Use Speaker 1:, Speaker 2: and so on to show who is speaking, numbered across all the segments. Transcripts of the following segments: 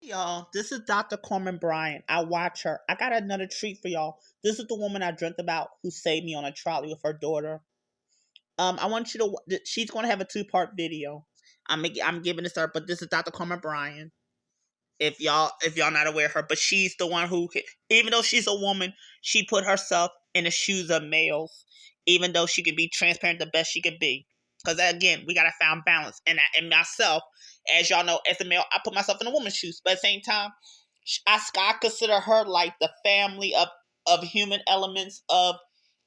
Speaker 1: Y'all, this is Dr. Carmen Bryant. I watch her. I got another treat for y'all. This is the woman I dreamt about who saved me on a trolley with her daughter. I want you to. She's going to have a two-part video. I'm giving this to her, but this is Dr. Carmen Bryant. If y'all not aware of her, but she's the one who, even though she's a woman, she put herself in the shoes of males. Even though she could be transparent the best she could be, because again, we gotta find balance. And myself, as y'all know, as a male, I put myself in a woman's shoes, but at the same time, I consider her like the family of human elements of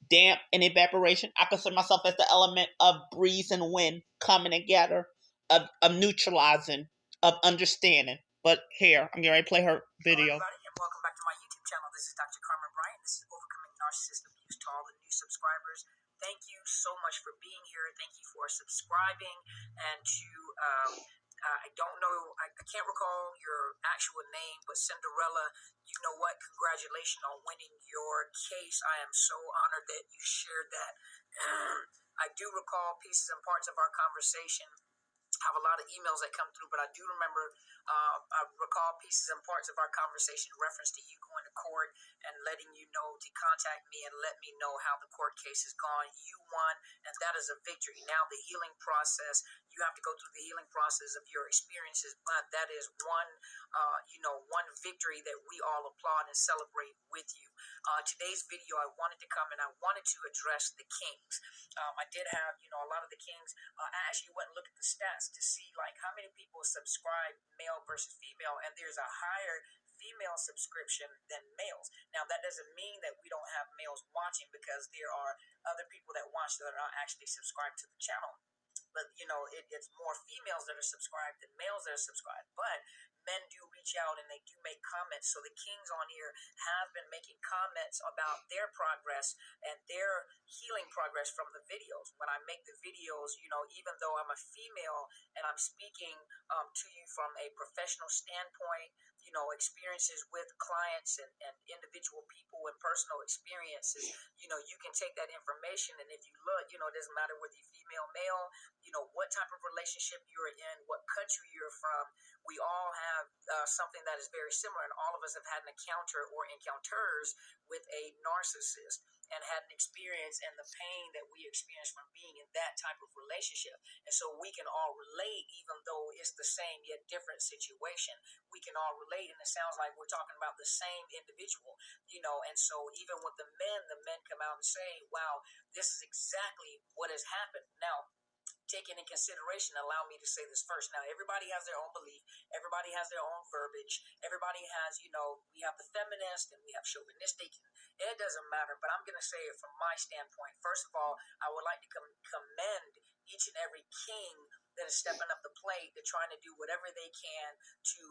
Speaker 1: damp and evaporation. I consider myself as the element of breeze and wind coming together, of neutralizing, of understanding. But here, I'm getting ready to play her video.
Speaker 2: Hello, everybody, and welcome back to my YouTube channel. This is Dr. Carmen Bryant. This is Overcoming Narcissist Abuse. To all the new subscribers, thank you so much for being here. Thank you for subscribing. And to, I don't know, I can't recall your actual name, but Cinderella, you know what? Congratulations on winning your case. I am so honored that you shared that. I do recall pieces and parts of our conversation. I have a lot of emails that come through, but I do remember, I recall pieces and parts of our conversation in reference to you going to court and letting you know to contact me and let me know how the court case has gone. You won, and that is a victory. Now the healing process, you have to go through the healing process of your experiences, but that is one, one victory that we all applaud and celebrate with you. Today's video, I wanted to come and I wanted to address the kings. I did have, a lot of the kings. I actually went and looked at the stats to see like how many people subscribe male versus female, and there's a higher female subscription than males. Now that doesn't mean that we don't have males watching, because there are other people that watch that are not actually subscribed to the channel. But it's more females that are subscribed than males that are subscribed. But men do reach out and they do make comments. So the kings on here have been making comments about their progress and their healing progress from the videos. When I make the videos, even though I'm a female and I'm speaking to you from a professional standpoint, experiences with clients and individual people and personal experiences, you can take that information, and if you look, it doesn't matter whether you're female, male, what type of relationship you're in, what country you're from, we all have something that is very similar, and all of us have had an encounter or encounters with a narcissist and had an experience and the pain that we experience from being in that type of relationship. And so we can all relate, even though it's the same yet different situation. We can all relate, and it sounds like we're talking about the same individual, and so even with the men come out and say, wow, this is exactly what has happened. Now, taken in consideration, allow me to say this first. Now, everybody has their own belief. Everybody has their own verbiage. Everybody has, we have the feminist and we have chauvinistic. And it doesn't matter, but I'm going to say it from my standpoint. First of all, I would like to commend each and every king that is stepping up the plate. They're trying to do whatever they can to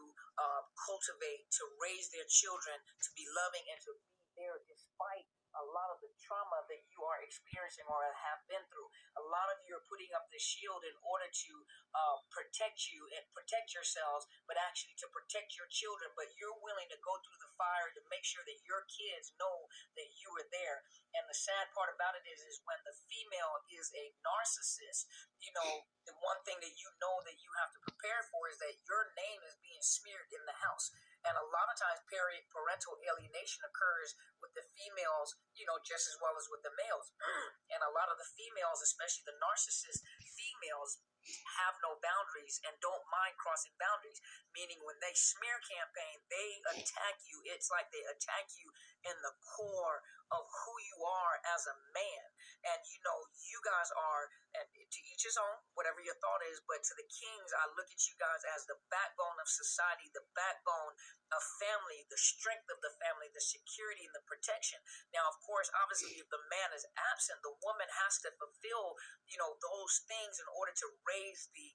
Speaker 2: cultivate, to raise their children, to be loving, and to be there despite a lot of the trauma that you are experiencing or have been through. A lot of you are putting up this shield in order to protect you and protect yourselves, but actually to protect your children. But you're willing to go through the fire to make sure that your kids know that you were there. And the sad part about it is when the female is a narcissist, the one thing that that you have to prepare for is that your name is being smeared in the house. And a lot of times parental alienation occurs with the females, just as well as with the males. And a lot of the females, especially the narcissist females, have no boundaries and don't mind crossing boundaries. Meaning when they smear campaign, they attack you. It's like they attack you in the core of who you are as a man. And you guys are, and to each his own, whatever your thought is, but to the kings, I look at you guys as the backbone of society, the backbone of family, the strength of the family, the security and the protection. Now, of course, obviously, if the man is absent, the woman has to fulfill, those things in order to raise the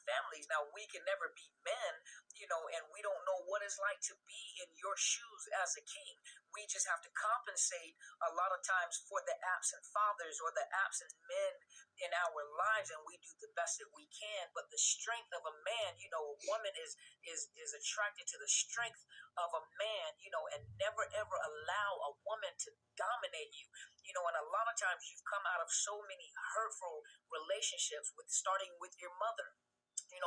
Speaker 2: families. Now, we can never be men, and we don't know what it's like to be in your shoes as a king. We just have to compensate a lot of times for the absent fathers or the absent men in our lives, and we do the best that we can. But the strength of a man, a woman is attracted to the strength of a man, and never ever allow a woman to dominate you. And a lot of times you've come out of so many hurtful relationships, starting with your mother.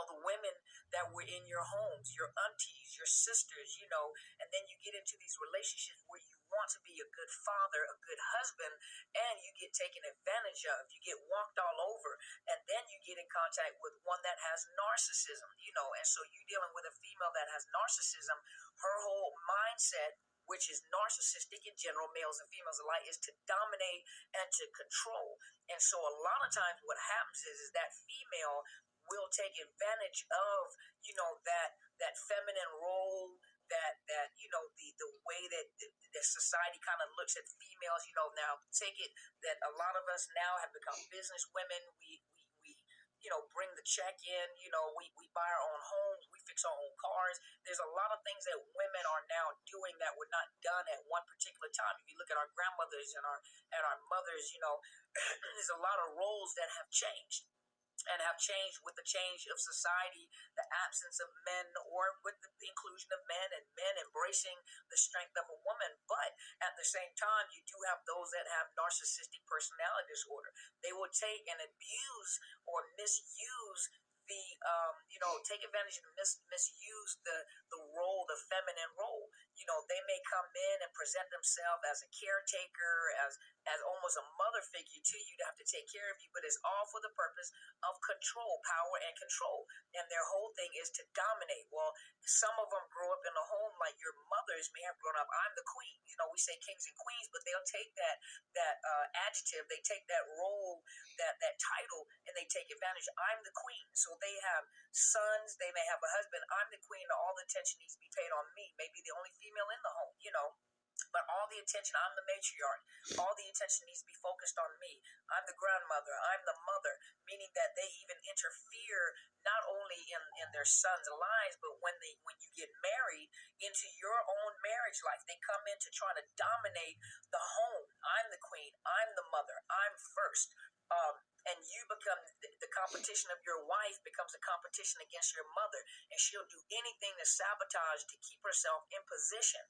Speaker 2: the women that were in your homes, your aunties, your sisters, and then you get into these relationships where you want to be a good father, a good husband, and you get taken advantage of, you get walked all over, and then you get in contact with one that has narcissism, and so you're dealing with a female that has narcissism. Her whole mindset, which is narcissistic in general, males and females alike, is to dominate and to control. And so a lot of times what happens is that female will take advantage of that feminine role, that the way that society kind of looks at females. Now take it that a lot of us now have become business women. We bring the check in. We buy our own homes, we fix our own cars. There's a lot of things that women are now doing that were not done at one particular time. If you look at our grandmothers and our mothers, there's a lot of roles that have changed and have changed with the change of society, the absence of men, or with the inclusion of men, and men embracing the strength of a woman. But at the same time, you do have those that have narcissistic personality disorder. They will take and abuse or misuse take advantage and misuse the role, the feminine role. They may come in and present themselves as a caretaker, as almost a mother figure to you to have to take care of you, but it's all for the purpose of control, power, and control. And their whole thing is to dominate. Well, some of them grow up in a home like your mothers may have grown up. I'm the queen. We say kings and queens, but they'll take that adjective, they take that role, that title, and they take advantage. I'm the queen. So they have sons, they may have a husband. I'm the queen, all the attention needs to be paid on me. Maybe the only female in the home, but all the attention, I'm the matriarch. All the attention needs to be focused on me. I'm the grandmother. I'm the mother, meaning that they even interfere not only in their sons' lives, but when you get married into your own marriage life, they come in to try to dominate the home. I'm the queen. I'm the mother. I'm first. And you become the competition of your wife becomes a competition against your mother, and she'll do anything to sabotage to keep herself in position,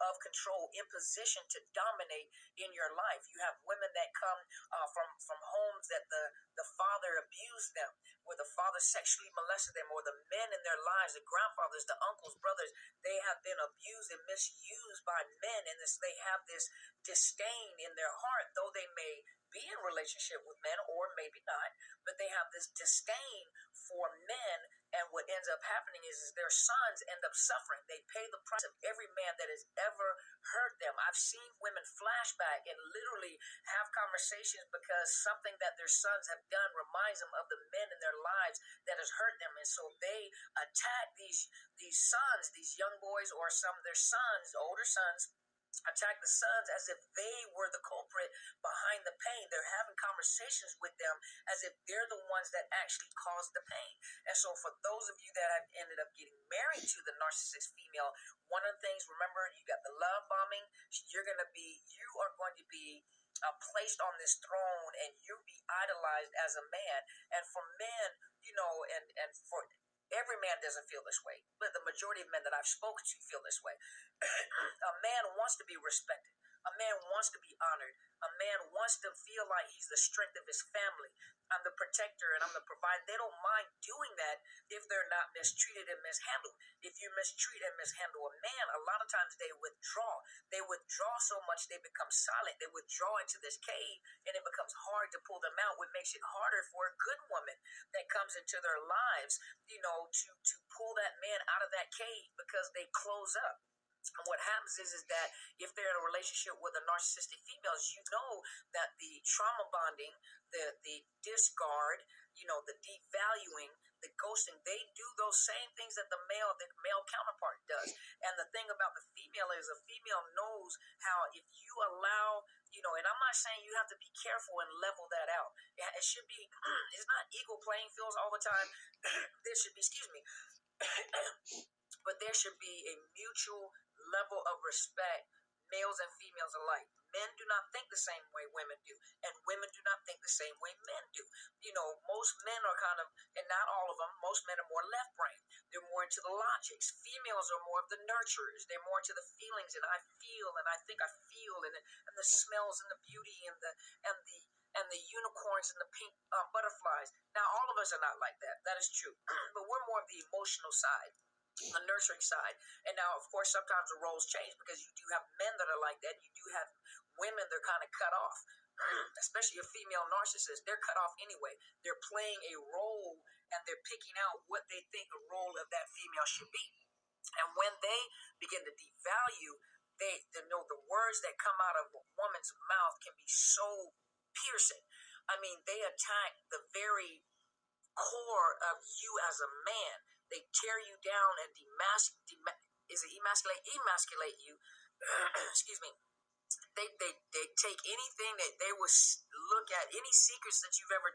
Speaker 2: of control, in position to dominate in your life. You have women that come from homes that the father abused them, where the father sexually molested them, or the men in their lives, the grandfathers, the uncles, brothers, they have been abused and misused by men, and they have this disdain in their heart, though they may be in relationship with men or maybe not, but they have this disdain for men, and what ends up happening is their sons end up suffering. They pay the price of every man that has ever hurt them. I've seen women flashback and literally have conversations because something that their sons have done reminds them of the men in their lives that has hurt them, and so they attack these sons, these young boys, or some of their sons, older sons, attack the sons as if they were the culprit behind the pain. They're having conversations with them as if they're the ones that actually caused the pain. And so for those of you that have ended up getting married to the narcissist female, one of the things, remember, you got the love bombing. You are going to be placed on this throne, and you'll be idolized as a man. And for men, and for every man doesn't feel this way, but the majority of men that I've spoken to feel this way. A man wants to be respected. A man wants to be honored. A man wants to feel like he's the strength of his family. I'm the protector and I'm the provider. They don't mind doing that if they're not mistreated and mishandled. If you mistreat and mishandle a man, a lot of times they withdraw. They withdraw so much they become silent. They withdraw into this cave, and it becomes hard to pull them out, which makes it harder for a good woman that comes into their lives, to pull that man out of that cave, because they close up. And what happens is that if they're in a relationship with a narcissistic female, that the trauma bonding, the discard, the devaluing, the ghosting, they do those same things that the male counterpart does. And the thing about the female is a female knows how, if you allow, and I'm not saying you have to be careful and level that out. It should be, it's not equal playing fields all the time. There should be, excuse me, but there should be a mutual level of respect, males and females alike. Men do not think the same way women do, and women do not think the same way men do. Most men are kind of, and not all of them, most men are more left brain. They're more into the logics. Females are more of the nurturers. They're more into the feelings, and I feel, and I think I feel, and the smells, and the beauty, and the and the unicorns and the pink butterflies. Now, all of us are not like that. That is true. But we're more of the emotional side, the nurturing side. And now, of course, sometimes the roles change because you do have men that are like that. You do have women that are kind of cut off, especially a female narcissist. They're cut off anyway. They're playing a role and they're picking out what they think the role of that female should be. And when they begin to devalue, they know the words that come out of a woman's mouth can be so piercing. I mean, they attack the very core of you as a man. They tear you down and emasculate you. Excuse me. They take anything that they will look at, any secrets that you've ever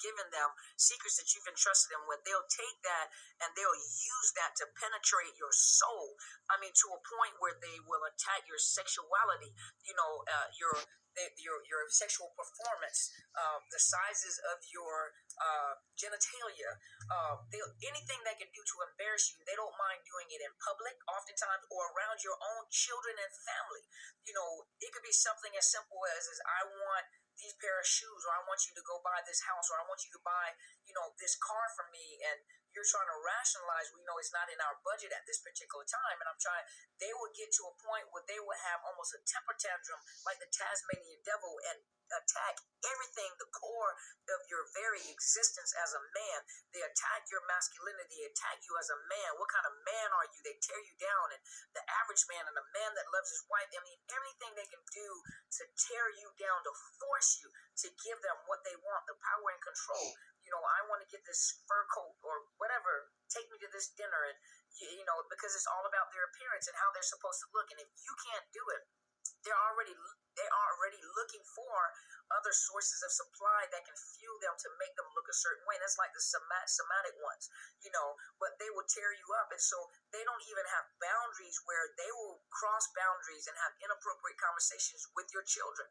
Speaker 2: given them, secrets that you've entrusted them with. They'll take that and they'll use that to penetrate your soul. I mean, to a point where they will attack your sexuality. Your sexual performance, the sizes of your genitalia, anything they can do to embarrass you. They don't mind doing it in public, oftentimes, or around your own children and family. It could be something as simple as I want these pair of shoes, or I want you to go buy this house, or I want you to buy, this car for me, and you're trying to rationalize, it's not in our budget at this particular time, and they will get to a point where they will have almost a temper tantrum like the Tasmanian devil and attack everything, the core of your very existence as a man. They attack your masculinity, they attack you as a man. What kind of man are you? They tear you down. And the average man and a man that loves his wife, I mean, everything they can do to tear you down, to force you, to give them what they want, the power and control. I want to get this fur coat or whatever, take me to this dinner, and because it's all about their appearance and how they're supposed to look. And if you can't do it, they're already looking for other sources of supply that can fuel them to make them look a certain way. That's like the somatic ones, but they will tear you up. And so they don't even have boundaries, where they will cross boundaries and have inappropriate conversations with your children.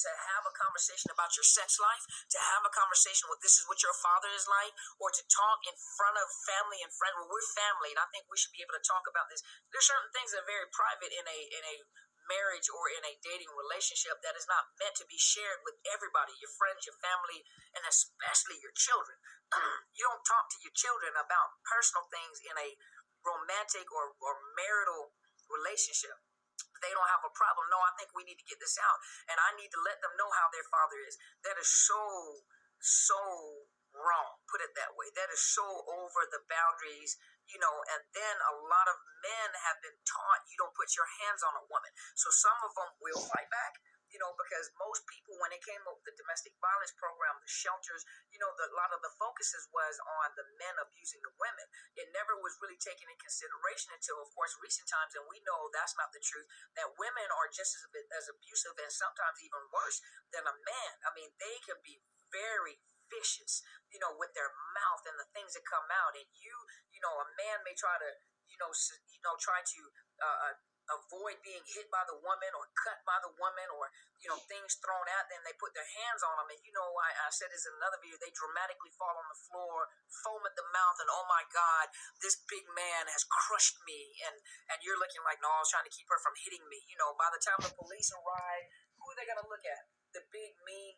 Speaker 2: To have a conversation about your sex life, to have a conversation with this is what your father is like, or to talk in front of family and friends. Well, we're family, and I think we should be able to talk about this. There's certain things that are very private in a marriage or in a dating relationship that is not meant to be shared with everybody, your friends, your family, and especially your children. You don't talk to your children about personal things in a romantic or marital relationship. They don't have a problem. No, I think we need to get this out, and I need to let them know how their father is. That is so wrong. Put it that way. That is so over the boundaries, and then a lot of men have been taught you don't put your hands on a woman. So some of them will fight back, because most people, when they came up with the domestic violence program, the shelters, a lot of the focuses was on the men abusing the women. It never was really taken in consideration until, of course, recent times, and we know that's not the truth, that women are just as abusive and sometimes even worse than a man. I mean, they can be very vicious, with their mouth and the things that come out. And a man may try to, try to avoid being hit by the woman or cut by the woman, or things thrown at them. They put their hands on them, and I said this in another video. They dramatically fall on the floor, foam at the mouth, and oh my God, this big man has crushed me. And you're looking like, no, I was trying to keep her from hitting me. By the time the police arrive, who are they gonna look at? The big mean,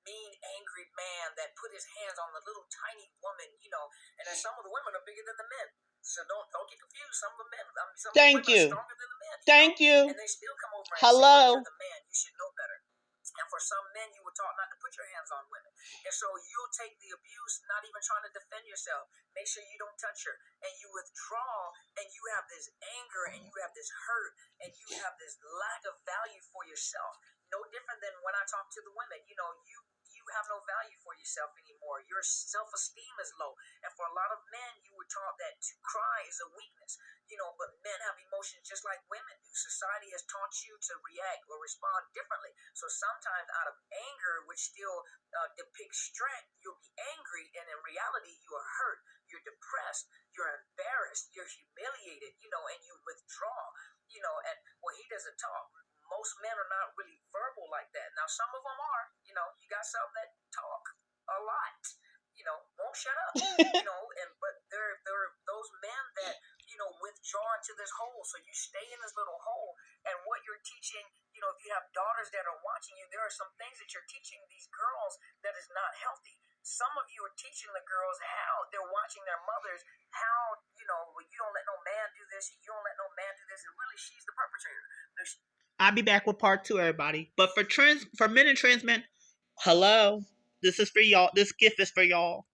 Speaker 2: angry man that put his hands on the little tiny woman, and then some of the women are bigger than the men. So don't get confused. Some of the men, some of the women are stronger than the men.
Speaker 1: Thank you.
Speaker 2: And they still come over and say,
Speaker 1: Hello.
Speaker 2: you're the man, you should know better. And for some men, you were taught not to put your hands on women. And so you'll take the abuse, not even trying to defend yourself. Make sure you don't touch her. And you withdraw, and you have this anger, and you have this hurt, and you have this lack of value for yourself. No different than when I talk to the women. You have no value for yourself anymore. Your self-esteem is low. And for a lot of men, you were taught that to cry is a weakness. But men have emotions just like women do. Society has taught you to react or respond differently. So sometimes out of anger, which still depicts strength, you'll be angry, and in reality, you are hurt, you're depressed, you're embarrassed, you're humiliated, and you withdraw, and he doesn't talk. Most men are not really verbal like that. Now, some of them are, you got some that talk a lot, won't shut up, but there are those men that, withdraw into this hole. So you stay in this little hole. And what you're teaching, if you have daughters that are watching you, there are some things that you're teaching these girls that is not healthy. Some of you are teaching the girls how they're watching their mothers, how, you don't let no man do this, you don't let no man do this, and really she's the perpetrator.
Speaker 1: I'll be back with part 2, everybody. But for men and trans men, hello, this is for y'all. This gift is for y'all.